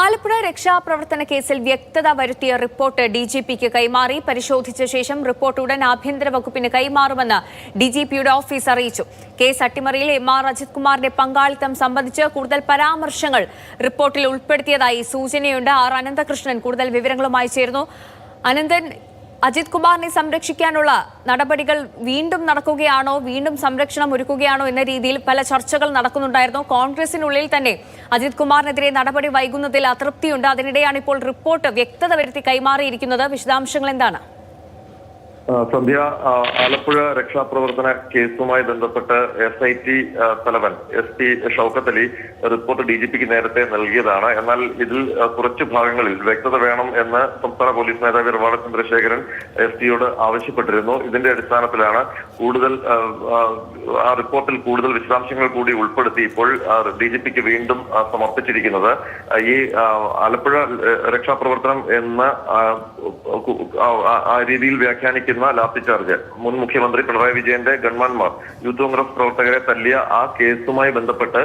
ആലപ്പുഴ രക്ഷാപ്രവർത്തന കേസിൽ വ്യക്തത വരുത്തിയ റിപ്പോർട്ട് ഡിജിപിക്ക് കൈമാറി. പരിശോധിച്ച ശേഷം റിപ്പോർട്ട് ഉടൻ ആഭ്യന്തര വകുപ്പിന് കൈമാറുമെന്ന് ഡിജിപിയുടെ ഓഫീസ് അറിയിച്ചു. കേസ് അട്ടിമറിയിൽ എം.ആർ. അജിത് കുമാറിന്റെ പങ്കാളിത്തം സംബന്ധിച്ച് കൂടുതൽ പരാമർശങ്ങൾ റിപ്പോർട്ടിൽ ഉൾപ്പെടുത്തിയതായി സൂചനയുണ്ട്. ആർ അനന്തകൃഷ്ണൻ കൂടുതൽ വിവരങ്ങളുമായി ചേരുന്നു. അനന്തൻ, അജിത് കുമാറിനെ സംരക്ഷിക്കാനുള്ള നടപടികൾ വീണ്ടും നടക്കുകയാണോ, വീണ്ടും സംരക്ഷണം ഒരുക്കുകയാണോ എന്ന രീതിയിൽ പല ചർച്ചകൾ നടക്കുന്നുണ്ടായിരുന്നു. കോൺഗ്രസിനുള്ളിൽ തന്നെ അജിത് കുമാറിനെതിരെ നടപടി വൈകുന്നതിൽ അതൃപ്തിയുണ്ട്. അതിനിടെയാണ് ഇപ്പോൾ റിപ്പോർട്ട് വ്യക്തത വരുത്തി കൈമാറിയിരിക്കുന്നത്. വിശദാംശങ്ങൾ എന്താണ്? സന്ധ്യ, ആലപ്പുഴ രക്ഷാപ്രവർത്തന കേസുമായി ബന്ധപ്പെട്ട് SIT തലവൻ SP ഷൗക്കത്ത് അലി റിപ്പോർട്ട് DGPക്ക് നേരത്തെ നൽകിയതാണ്. എന്നാൽ ഇതിൽ കുറച്ച് ഭാഗങ്ങളിൽ വ്യക്തത വേണം എന്ന് സംസ്ഥാന പോലീസ് മേധാവി റവാഡ ചന്ദ്രശേഖരൻ SP ആവശ്യപ്പെട്ടിരുന്നു. ഇതിന്റെ അടിസ്ഥാനത്തിലാണ് കൂടുതൽ ആ റിപ്പോർട്ടിൽ കൂടുതൽ വിശദാംശങ്ങൾ കൂടി ഉൾപ്പെടുത്തി ഇപ്പോൾ DGPക്ക് വീണ്ടും സമർപ്പിച്ചിരിക്കുന്നത്. ഈ ആലപ്പുഴ രക്ഷാപ്രവർത്തനം എന്ന ആ രീതിയിൽ വ്യാഖ്യാനിക്കുന്ന ലാത്തിചാർജ് മുൻ മുഖ്യമന്ത്രി പിണറായി വിജയന്റെ ഗൺമാൻമാർ യൂത്ത് കോൺഗ്രസ് പ്രവർത്തകരെ തല്ലിയ ആ കേസുമായി ബന്ധപ്പെട്ട്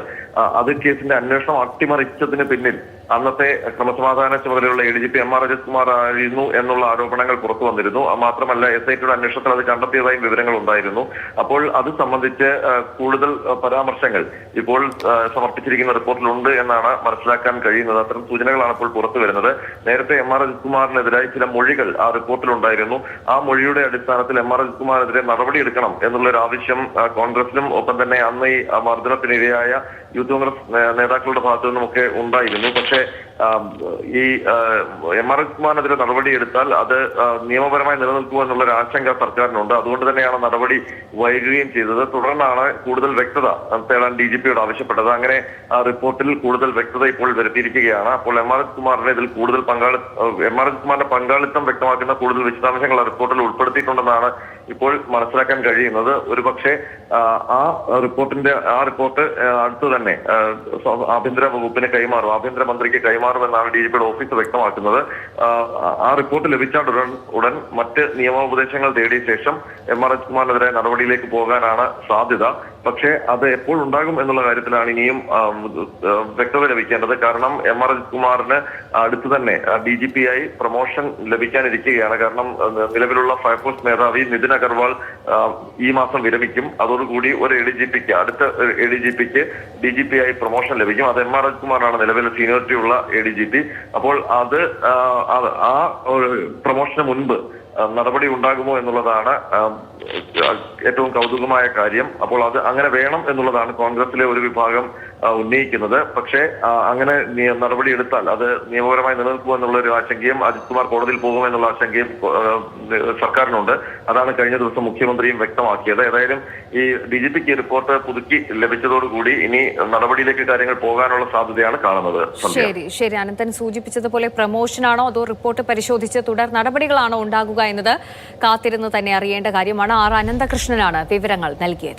അത് കേസിന്റെ അന്വേഷണം അട്ടിമറിച്ചതിന് പിന്നിൽ അന്നത്തെ ക്രമസമാധാന ചുമതലയുള്ള ADGP M.R. അജിത് കുമാർ ആയിരുന്നു എന്നുള്ള ആരോപണങ്ങൾ പുറത്തു വന്നിരുന്നു. മാത്രമല്ല SIT അന്വേഷണത്തിൽ അത് കണ്ടെത്തിയതായും വിവരങ്ങൾ ഉണ്ടായിരുന്നു. അപ്പോൾ അത് സംബന്ധിച്ച് കൂടുതൽ പരാമർശങ്ങൾ ഇപ്പോൾ സമർപ്പിച്ചിരിക്കുന്ന റിപ്പോർട്ടിലുണ്ട് എന്നാണ് മനസ്സിലാക്കാൻ കഴിയുന്നത്. അത്തരം സൂചനകളാണ് ഇപ്പോൾ പുറത്തു വരുന്നത്. നേരത്തെ M.R. അജിത് കുമാറിനെതിരായി ചില മൊഴികൾ ആ റിപ്പോർട്ടിലുണ്ടായിരുന്നു. ആ മൊഴിയുടെ അടിസ്ഥാനത്തിൽ M.R. അജിത് കുമാറിനെതിരെ നടപടിയെടുക്കണം എന്നുള്ളൊരു ആവശ്യം കോൺഗ്രസിലും ഒപ്പം തന്നെ അന്ന് ഈ മർദ്ദനത്തിനിരയായ യൂത്ത് കോൺഗ്രസ് നേതാക്കളുടെ ഭാഗത്തു നിന്നുമൊക്കെ ഉണ്ടായിരുന്നു. പക്ഷേ ഈ M.R. അജിത് കുമാറിനെതിരെ നടപടിയെടുത്താൽ അത് നിയമപരമായി നിലനിൽക്കുമെന്നുള്ളൊരു ആശങ്ക സർക്കാരിനുണ്ട്. അതുകൊണ്ട് തന്നെയാണ് നടപടി വൈകുകയും ചെയ്തത്. തുടർന്നാണ് കൂടുതൽ വ്യക്തത തേടാൻ DGPയോട് ആവശ്യപ്പെട്ടത്. അങ്ങനെ ആ റിപ്പോർട്ടിൽ കൂടുതൽ വ്യക്തത ഇപ്പോൾ വരുത്തിയിരിക്കുകയാണ്. അപ്പോൾ M.R. അജിത് കുമാറിന്റെ ഇതിൽ കൂടുതൽ M.R. അജിത് കുമാറിന്റെ പങ്കാളിത്തം വ്യക്തമാക്കുന്ന കൂടുതൽ വിശദാംശങ്ങൾ ആ റിപ്പോർട്ടിൽ ഉൾപ്പെടുത്തിയിട്ടുണ്ടെന്നാണ് ഇപ്പോൾ മനസ്സിലാക്കാൻ കഴിയുന്നത്. ഒരുപക്ഷെ ആ റിപ്പോർട്ട് അടുത്ത് തന്നെ ആഭ്യന്തര വകുപ്പിന് കൈമാറും, ആഭ്യന്തരമന്ത്രിക്ക് കൈമാറുമെന്നാണ് DGPയുടെ ഓഫീസ് വ്യക്തമാക്കുന്നത്. ആ റിപ്പോർട്ട് ലഭിച്ചാൽ ഉടൻ മറ്റ് നിയമോപദേശങ്ങൾ തേടിയ ശേഷം M.R. അജിത് കുമാറിനെതിരെ നടപടിയിലേക്ക് പോകാനാണ് സാധ്യത. പക്ഷേ അത് എപ്പോൾ ഉണ്ടാകും എന്നുള്ള കാര്യത്തിലാണ് ഇനിയും വ്യക്തത ലഭിക്കേണ്ടത്. കാരണം M.R. അജിത് കുമാറിന് അടുത്ത് തന്നെ DGPയായി പ്രൊമോഷൻ ലഭിക്കാനിരിക്കുകയാണ്. കാരണം നിലവിലുള്ള ഫയർഫോഴ്സ് മേധാവി നിതിൻ അഗർവാൾ ഈ മാസം വിരമിക്കും. അതോടുകൂടി ഒരു അടുത്ത ADGPക്ക് DGPയായി പ്രൊമോഷൻ ലഭിക്കും. അത് M.R. അജിത് കുമാറാണ് നിലവിലെ സീനിയോറിറ്റി ഉള്ള ADGP. അപ്പോൾ ആ പ്രൊമോഷന് മുൻപ് നടപടി ഉണ്ടാകുമോ എന്നുള്ളതാണ് ഏറ്റവും കൗതുകമായ കാര്യം. അപ്പോൾ അത് അങ്ങനെ വേണം എന്നുള്ളതാണ് കോൺഗ്രസിലെ ഒരു വിഭാഗം ഉന്നയിക്കുന്നത്. പക്ഷേ അങ്ങനെ നടപടി എടുത്താൽ അത് നിയമപരമായി നിലനിൽക്കുമോ എന്നുള്ള ഒരു ആശങ്കയും അജിത് കുമാർ കോടതിയിൽ പോകുമെന്നുള്ള ആശങ്കയും സർക്കാരിനുണ്ട്. അതാണ് കഴിഞ്ഞ ദിവസം മുഖ്യമന്ത്രിയും വ്യക്തമാക്കിയത്. ഏതായാലും ഈ DGPക്ക് റിപ്പോർട്ട് പുതുക്കി ലഭിച്ചതോടുകൂടി ഇനി നടപടിയിലേക്ക് കാര്യങ്ങൾ പോകാനുള്ള സാധ്യതയാണ് കാണുന്നത്. ശരി അനന്തൻ സൂചിപ്പിച്ചതുപോലെ പ്രമോഷനാണോ അതോ റിപ്പോർട്ട് പരിശോധിച്ച് തുടർ നടപടികളാണോ ഉണ്ടാകുക എന്നത് കാത്തിരുന്ന് തന്നെ അറിയേണ്ട കാര്യമാണ്. ആർ അനന്തകൃഷ്ണനാണ് വിവരങ്ങൾ നൽകിയത്.